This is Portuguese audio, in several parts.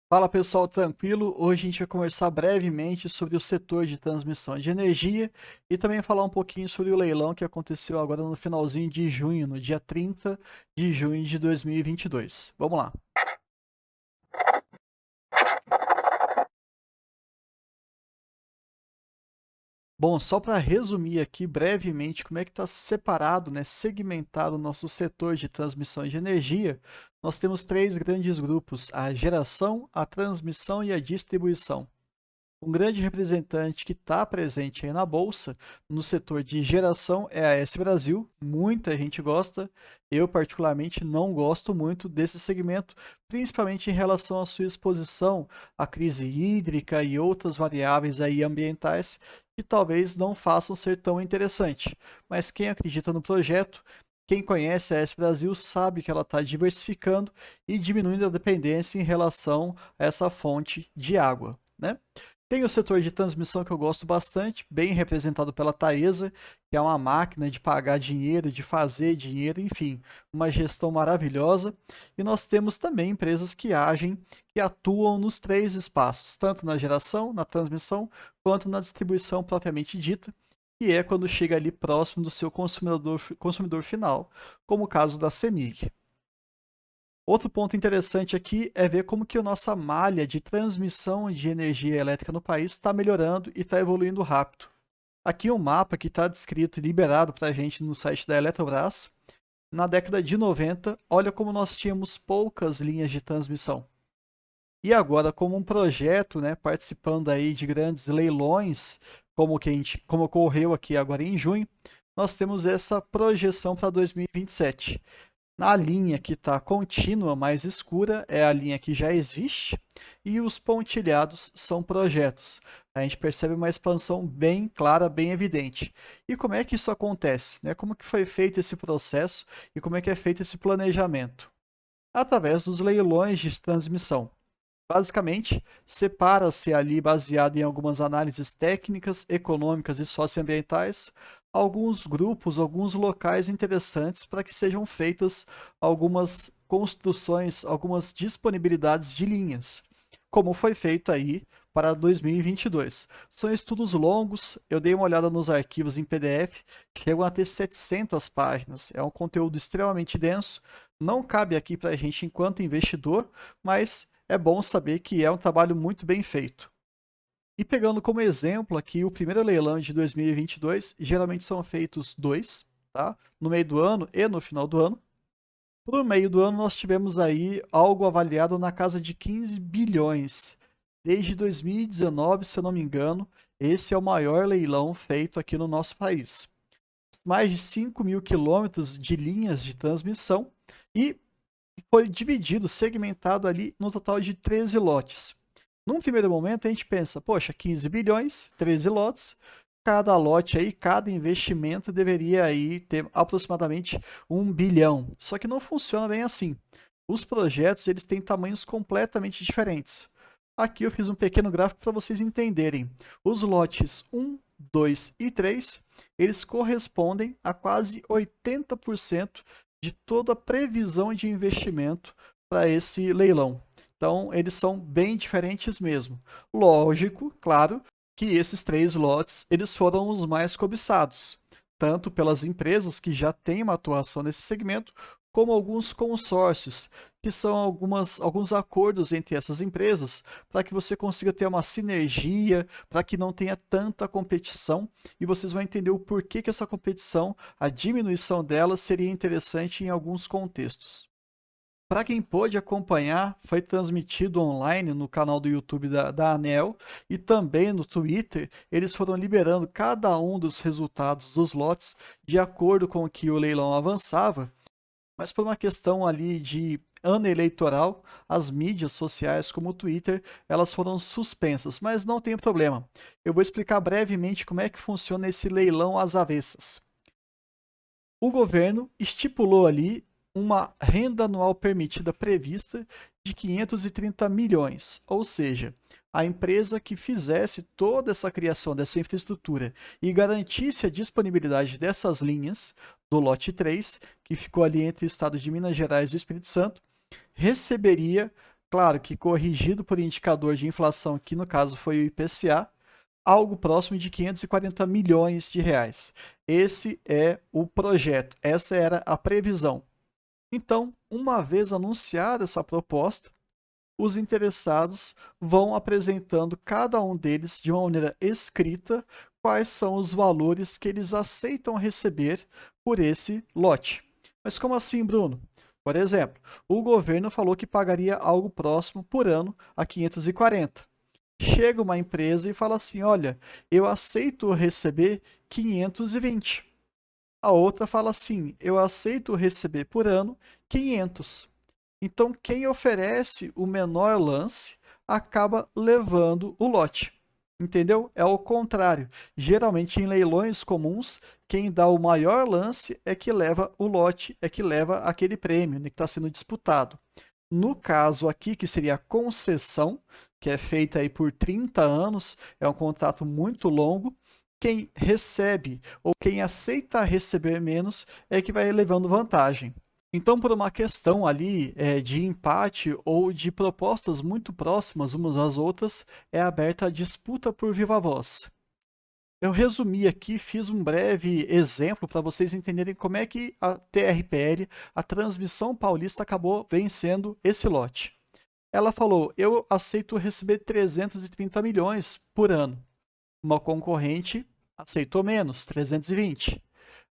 Fala pessoal, tranquilo? Hoje a gente vai conversar brevemente sobre o setor de transmissão de energia e também falar um pouquinho sobre o leilão que aconteceu agora no finalzinho de junho, no dia 30 de junho de 2022. Vamos lá. Bom, só para resumir aqui brevemente como é que está separado, né, segmentado o nosso setor de transmissão de energia, nós temos três grandes grupos: a geração, a transmissão e a distribuição. Um grande representante que está presente aí na bolsa, no setor de geração, é a S Brasil. Muita gente gosta. Eu, particularmente, não gosto muito desse segmento, principalmente em relação à sua exposição à crise hídrica e outras variáveis aí ambientais que talvez não façam ser tão interessante. Mas quem acredita no projeto, quem conhece a S Brasil, sabe que ela está diversificando e diminuindo a dependência em relação a essa fonte de água, né? Tem o setor de transmissão que eu gosto bastante, bem representado pela Taesa, que é uma máquina de pagar dinheiro, de fazer dinheiro, enfim, uma gestão maravilhosa. E nós temos também empresas que agem, que atuam nos três espaços, tanto na geração, na transmissão, quanto na distribuição propriamente dita, que é quando chega ali próximo do seu consumidor final, como o caso da CEMIG. Outro ponto interessante aqui é ver como que a nossa malha de transmissão de energia elétrica no país está melhorando e está evoluindo rápido. Aqui um mapa que está descrito e liberado para a gente no site da Eletrobras. Na década de 90, olha como nós tínhamos poucas linhas de transmissão. E agora, como um projeto, né, participando aí de grandes leilões, como ocorreu aqui agora em junho, nós temos essa projeção para 2027. Na linha que está contínua, mais escura, é a linha que já existe, e os pontilhados são projetos. A gente percebe uma expansão bem clara, bem evidente. E como é que isso acontece? Né? Como que foi feito esse processo e como é que é feito esse planejamento? Através dos leilões de transmissão. Basicamente, separa-se ali, baseado em algumas análises técnicas, econômicas e socioambientais, alguns grupos, alguns locais interessantes para que sejam feitas algumas construções, algumas disponibilidades de linhas, como foi feito aí para 2022. São estudos longos, eu dei uma olhada nos arquivos em PDF, chegam a ter 700 páginas. É um conteúdo extremamente denso, não cabe aqui para a gente enquanto investidor, mas é bom saber que é um trabalho muito bem feito. E pegando como exemplo aqui o primeiro leilão de 2022, geralmente são feitos dois, tá? No meio do ano e no final do ano. No meio do ano nós tivemos aí algo avaliado na casa de 15 bilhões. Desde 2019, se eu não me engano, esse é o maior leilão feito aqui no nosso país. Mais de 5 mil quilômetros de linhas de transmissão e foi dividido, segmentado ali no total de 13 lotes. Num primeiro momento, a gente pensa, poxa, 15 bilhões, 13 lotes, cada lote aí, cada investimento deveria aí ter aproximadamente 1 bilhão. Só que não funciona bem assim. Os projetos, eles têm tamanhos completamente diferentes. Aqui eu fiz um pequeno gráfico para vocês entenderem. Os lotes 1, 2 e 3, eles correspondem a quase 80% de toda a previsão de investimento para esse leilão. Então, eles são bem diferentes mesmo. Lógico, claro, que esses três lotes eles foram os mais cobiçados, tanto pelas empresas que já têm uma atuação nesse segmento, como alguns consórcios, que são alguns acordos entre essas empresas para que você consiga ter uma sinergia, para que não tenha tanta competição, e vocês vão entender o porquê que essa competição, a diminuição dela seria interessante em alguns contextos. Para quem pôde acompanhar, foi transmitido online no canal do YouTube da ANEEL e também no Twitter. Eles foram liberando cada um dos resultados dos lotes de acordo com o que o leilão avançava, mas por uma questão ali de ano eleitoral, as mídias sociais como o Twitter, elas foram suspensas, mas não tem problema. Eu vou explicar brevemente como é que funciona esse leilão às avessas. O governo estipulou ali uma renda anual permitida prevista de 530 milhões, ou seja, a empresa que fizesse toda essa criação dessa infraestrutura e garantisse a disponibilidade dessas linhas do lote 3, que ficou ali entre o estado de Minas Gerais e o Espírito Santo, receberia, Claro que corrigido por indicador de inflação, que no caso foi o IPCA, algo próximo de 540 milhões de reais. Esse é o projeto, essa era a previsão. Então, uma vez anunciada essa proposta, os interessados vão apresentando cada um deles de uma maneira escrita quais são os valores que eles aceitam receber por esse lote. Mas como assim, Bruno? Por exemplo, o governo falou que pagaria algo próximo por ano a 540. Chega uma empresa e fala assim: olha, eu aceito receber 520. A outra fala assim: eu aceito receber por ano 500. Então, quem oferece o menor lance acaba levando o lote. Entendeu? É o contrário. Geralmente, em leilões comuns, quem dá o maior lance é que leva o lote, é que leva aquele prêmio, né, que está sendo disputado. No caso aqui, que seria a concessão, que é feita aí por 30 anos, é um contrato muito longo. Quem recebe ou quem aceita receber menos é que vai levando vantagem. Então, por uma questão ali de empate ou de propostas muito próximas umas às outras, é aberta a disputa por viva voz. Eu resumi aqui, fiz um breve exemplo para vocês entenderem como é que a TRPL, a Transmissão Paulista, acabou vencendo esse lote. Ela falou: eu aceito receber 330 milhões por ano. Uma concorrente aceitou menos, 320.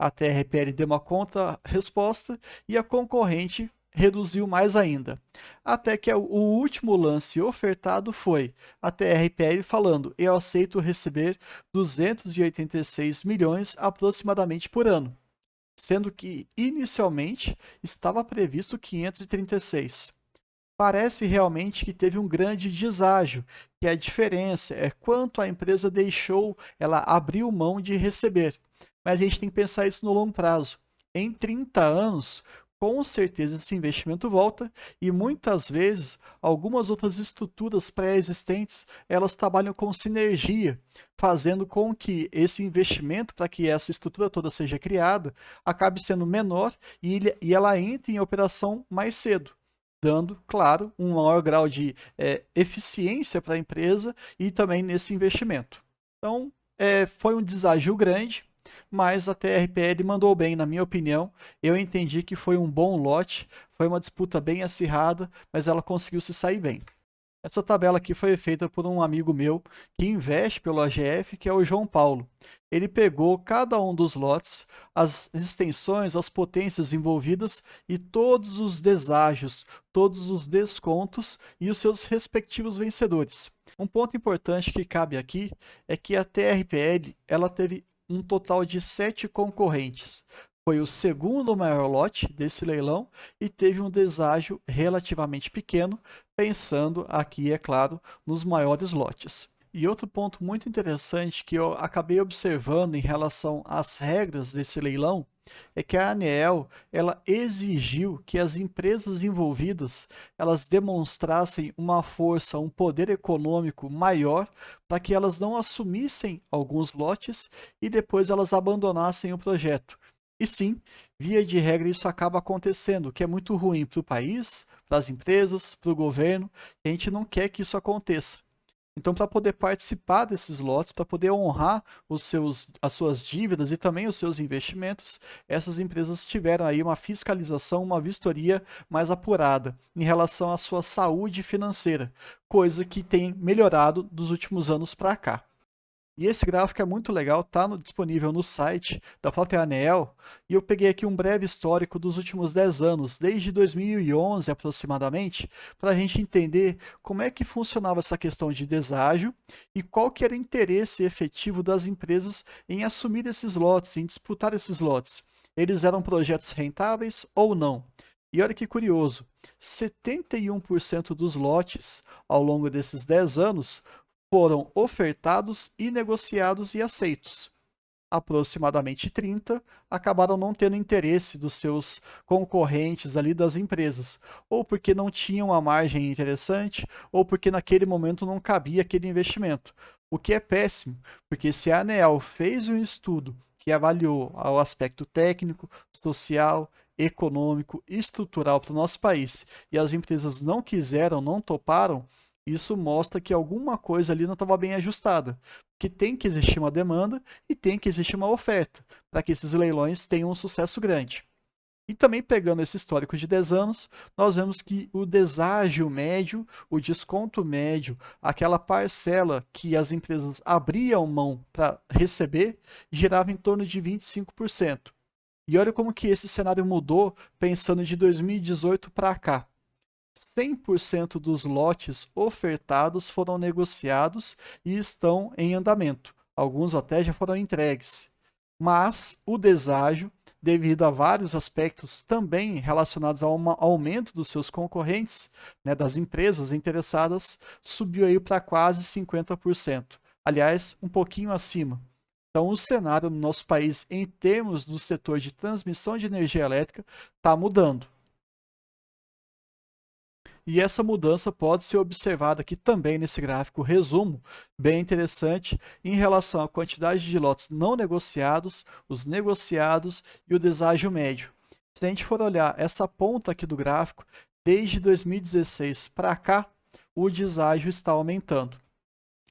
A TRPL deu uma contra-resposta e a concorrente reduziu mais ainda. Até que o último lance ofertado foi a TRPL falando: eu aceito receber 286 milhões aproximadamente por ano, sendo que inicialmente estava previsto 536. Parece realmente que teve um grande deságio, que a diferença é quanto a empresa deixou, ela abriu mão de receber. Mas a gente tem que pensar isso no longo prazo. Em 30 anos, com certeza esse investimento volta e muitas vezes algumas outras estruturas pré-existentes, elas trabalham com sinergia, fazendo com que esse investimento, para que essa estrutura toda seja criada, acabe sendo menor e ela entre em operação mais cedo, dando, claro, um maior grau de eficiência para a empresa e também nesse investimento. Então, foi um desafio grande, mas a TRPL mandou bem, na minha opinião. Eu entendi que foi um bom lote, foi uma disputa bem acirrada, mas ela conseguiu se sair bem. Essa tabela aqui foi feita por um amigo meu que investe pelo AGF, que é o João Paulo. Ele pegou cada um dos lotes, as extensões, as potências envolvidas e todos os deságios, todos os descontos e os seus respectivos vencedores. Um ponto importante que cabe aqui é que a TRPL ela teve um total de 7 concorrentes. Foi o segundo maior lote desse leilão e teve um deságio relativamente pequeno, pensando aqui, é claro, nos maiores lotes. E outro ponto muito interessante que eu acabei observando em relação às regras desse leilão é que a ANEEL ela exigiu que as empresas envolvidas elas demonstrassem uma força, um poder econômico maior para que elas não assumissem alguns lotes e depois elas abandonassem o projeto. E sim, via de regra isso acaba acontecendo, o que é muito ruim para o país, para as empresas, para o governo. A gente não quer que isso aconteça. Então, para poder participar desses lotes, para poder honrar as suas dívidas e também os seus investimentos, essas empresas tiveram aí uma fiscalização, uma vistoria mais apurada em relação à sua saúde financeira, coisa que tem melhorado dos últimos anos para cá. E esse gráfico é muito legal, está disponível no site da própria ANEEL, e eu peguei aqui um breve histórico dos últimos 10 anos, desde 2011 aproximadamente, para a gente entender como é que funcionava essa questão de deságio e qual que era o interesse efetivo das empresas em assumir esses lotes, em disputar esses lotes. Eles eram projetos rentáveis ou não? E olha que curioso, 71% dos lotes ao longo desses 10 anos foram ofertados e negociados e aceitos. Aproximadamente 30 acabaram não tendo interesse dos seus concorrentes ali das empresas, ou porque não tinham uma margem interessante, ou porque naquele momento não cabia aquele investimento. O que é péssimo, porque se a ANEEL fez um estudo que avaliou o aspecto técnico, social, econômico, estrutural para o nosso país e as empresas não quiseram, não toparam, isso mostra que alguma coisa ali não estava bem ajustada, que tem que existir uma demanda e tem que existir uma oferta para que esses leilões tenham um sucesso grande. E também pegando esse histórico de 10 anos, nós vemos que o deságio médio, o desconto médio, aquela parcela que as empresas abriam mão para receber, girava em torno de 25%. E olha como que esse cenário mudou pensando de 2018 para cá. 100% dos lotes ofertados foram negociados e estão em andamento. Alguns até já foram entregues. Mas o deságio, devido a vários aspectos também relacionados ao aumento dos seus concorrentes, né, das empresas interessadas, subiu aí para quase 50%. Aliás, um pouquinho acima. Então, o cenário no nosso país, em termos do setor de transmissão de energia elétrica, está mudando. E essa mudança pode ser observada aqui também nesse gráfico resumo, bem interessante, em relação à quantidade de lotes não negociados, os negociados e o deságio médio. Se a gente for olhar essa ponta aqui do gráfico, desde 2016 para cá, o deságio está aumentando.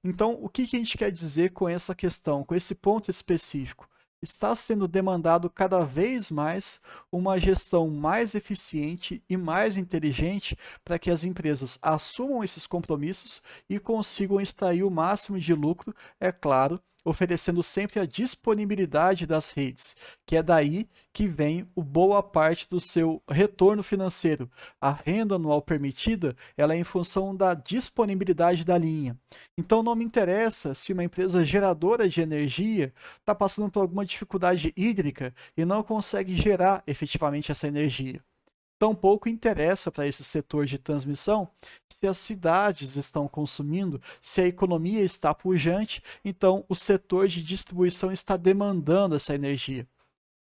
Então, o que a gente quer dizer com essa questão, com esse ponto específico? Está sendo demandado cada vez mais uma gestão mais eficiente e mais inteligente para que as empresas assumam esses compromissos e consigam extrair o máximo de lucro, é claro, oferecendo sempre a disponibilidade das redes, que é daí que vem o boa parte do seu retorno financeiro. A renda anual permitida, ela é em função da disponibilidade da linha. Então não me interessa se uma empresa geradora de energia está passando por alguma dificuldade hídrica e não consegue gerar efetivamente essa energia. Tampouco interessa para esse setor de transmissão se as cidades estão consumindo, se a economia está pujante, então o setor de distribuição está demandando essa energia.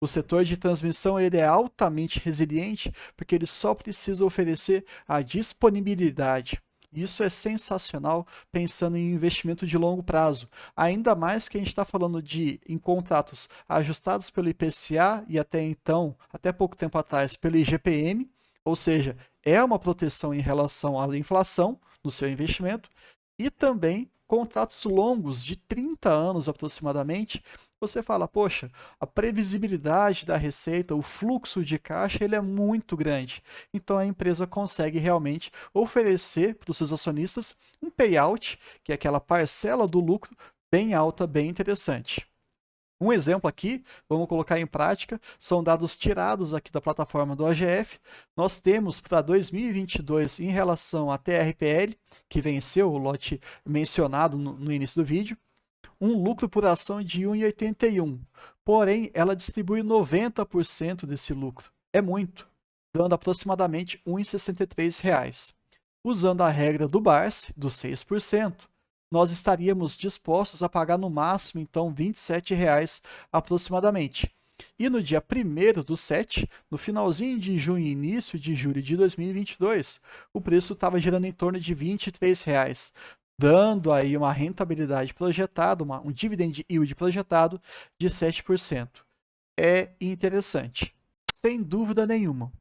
O setor de transmissão ele é altamente resiliente porque ele só precisa oferecer a disponibilidade. Isso é sensacional pensando em investimento de longo prazo. Ainda mais que a gente está falando em contratos ajustados pelo IPCA e até então, até pouco tempo atrás, pelo IGPM, ou seja, é uma proteção em relação à inflação no seu investimento, e também contratos longos de 30 anos aproximadamente. Você fala, poxa, a previsibilidade da receita, o fluxo de caixa, ele é muito grande. Então a empresa consegue realmente oferecer para os seus acionistas um payout, que é aquela parcela do lucro bem alta, bem interessante. Um exemplo aqui, vamos colocar em prática, são dados tirados aqui da plataforma do AGF. Nós temos para 2022, em relação à TRPL, que venceu o lote mencionado no início do vídeo, um lucro por ação de 1,81. Porém, ela distribui 90% desse lucro. É muito, dando aproximadamente R$ 1,63. Usando a regra do BARS, dos 6%, nós estaríamos dispostos a pagar no máximo, então, R$ 27,00 aproximadamente. E no dia 1º/7, no finalzinho de junho e início de julho de 2022, o preço estava girando em torno de R$ 23,00, dando aí uma rentabilidade projetada, um dividend yield projetado de 7%. É interessante, sem dúvida nenhuma.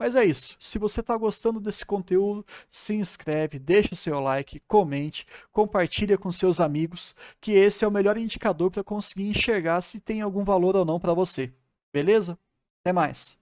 Mas é isso. Se você está gostando desse conteúdo, se inscreve, deixa o seu like, comente, compartilha com seus amigos, que esse é o melhor indicador para conseguir enxergar se tem algum valor ou não para você. Beleza? Até mais!